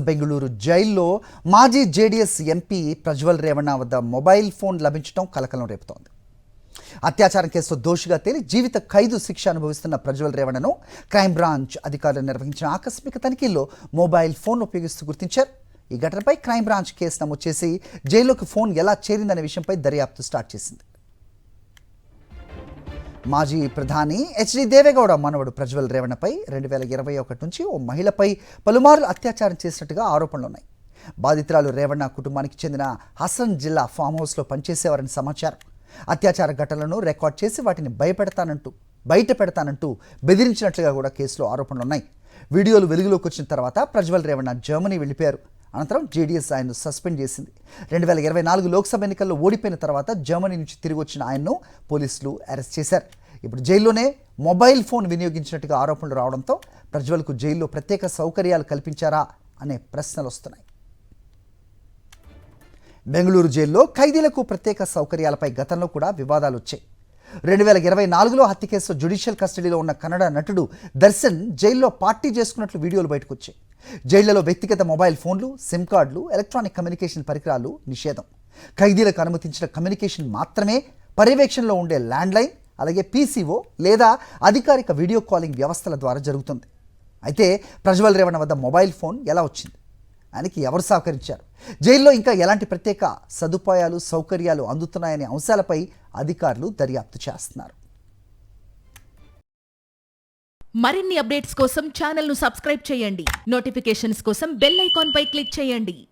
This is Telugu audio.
బెంగళూరు జైల్లో మాజీ జేడీఎస్ ఎంపీ ప్రజ్వల్ రేవణ వద్ద మొబైల్ ఫోన్ లభించడం కలకలం రేపుతోంది. అత్యాచారం కేసులో దోషిగా తేలి జీవిత ఖైదు శిక్ష అనుభవిస్తున్న ప్రజ్వల్ రేవణను క్రైమ్ బ్రాంచ్ అధికారులు నిర్వహించిన ఆకస్మిక తనిఖీల్లో మొబైల్ ఫోన్ ఉపయోగిస్తూ గుర్తించారు. ఈ ఘటనపై క్రైమ్ బ్రాంచ్ కేసు నమోదు చేసి జైల్లోకి ఫోన్ ఎలా చేరిందనే విషయంపై దర్యాప్తు స్టార్ట్ చేసింది. మాజీ ప్రధాని హెచ్డి దేవేగౌడ మనవడు ప్రజ్వల్ రేవణపై 2021 నుంచి ఓ మహిళపై పలుమార్లు అత్యాచారం చేసినట్టుగా ఆరోపణలున్నాయి. బాధితురాలు రేవణ కుటుంబానికి చెందిన హసన్ జిల్లా ఫామ్ హౌస్లో పనిచేసేవారని సమాచారం. అత్యాచార ఘటనలను రికార్డ్ చేసి వాటిని బయట పెడతానంటూ బెదిరించినట్లుగా కూడా కేసులో ఆరోపణలున్నాయి. వీడియోలు వెలుగులోకి వచ్చిన తర్వాత ప్రజ్వల్ రేవణ జర్మనీ వెళ్ళిపోయారు. అనంతరం జేడీఎస్ ఆయన్ను సస్పెండ్ చేసింది. 2024 లోక్సభ ఎన్నికల్లో ఓడిపోయిన తర్వాత జర్మనీ నుంచి తిరిగి వచ్చిన ఆయన్ను పోలీసులు అరెస్ట్ చేశారు. ఇప్పుడు జైల్లోనే మొబైల్ ఫోన్ వినియోగించినట్టుగా ఆరోపణలు రావడంతో ప్రజ్వల్కు జైల్లో ప్రత్యేక సౌకర్యాలు కల్పించారా అనే ప్రశ్నలు వస్తున్నాయి. బెంగళూరు జైల్లో ఖైదీలకు ప్రత్యేక సౌకర్యాలపై గతంలో కూడా వివాదాలు వచ్చాయి. 2024లో హత్య కేసులో జ్యుడిషియల్ కస్టడీలో ఉన్న కన్నడ నటుడు దర్శన్ జైల్లో పార్టీ చేసుకున్నట్లు వీడియోలు బయటకు వచ్చాయి. జైళ్లలో వ్యక్తిగత మొబైల్ ఫోన్లు, సిమ్ కార్డులు, ఎలక్ట్రానిక్ కమ్యూనికేషన్ పరికరాలు నిషేధం. ఖైదీలకు అనుమతించిన కమ్యూనికేషన్ మాత్రమే పర్యవేక్షణలో ఉండే ల్యాండ్లైన్, అలాగే పీసీఓ లేదా అధికారిక వీడియో కాలింగ్ వ్యవస్థల ద్వారా జరుగుతుంది. అయితే ప్రజ్వల్ రేవణ వద్ద మొబైల్ ఫోన్ ఎలా వచ్చింది? ఆయనకి ఎవరు సహకరించారు? జైల్లో ఇంకా ఎలాంటి ప్రత్యేక సదుపాయాలు, సౌకర్యాలు అందుతున్నాయనే అంశాలపై అధికారులు దర్యాప్తు చేస్తున్నారు. మరిన్ని అప్డేట్స్ కోసం ఛానల్ను సబ్స్క్రైబ్ చేయండి. నోటిఫికేషన్స్ కోసం బెల్ ఐకాన్ పై క్లిక్ చేయండి.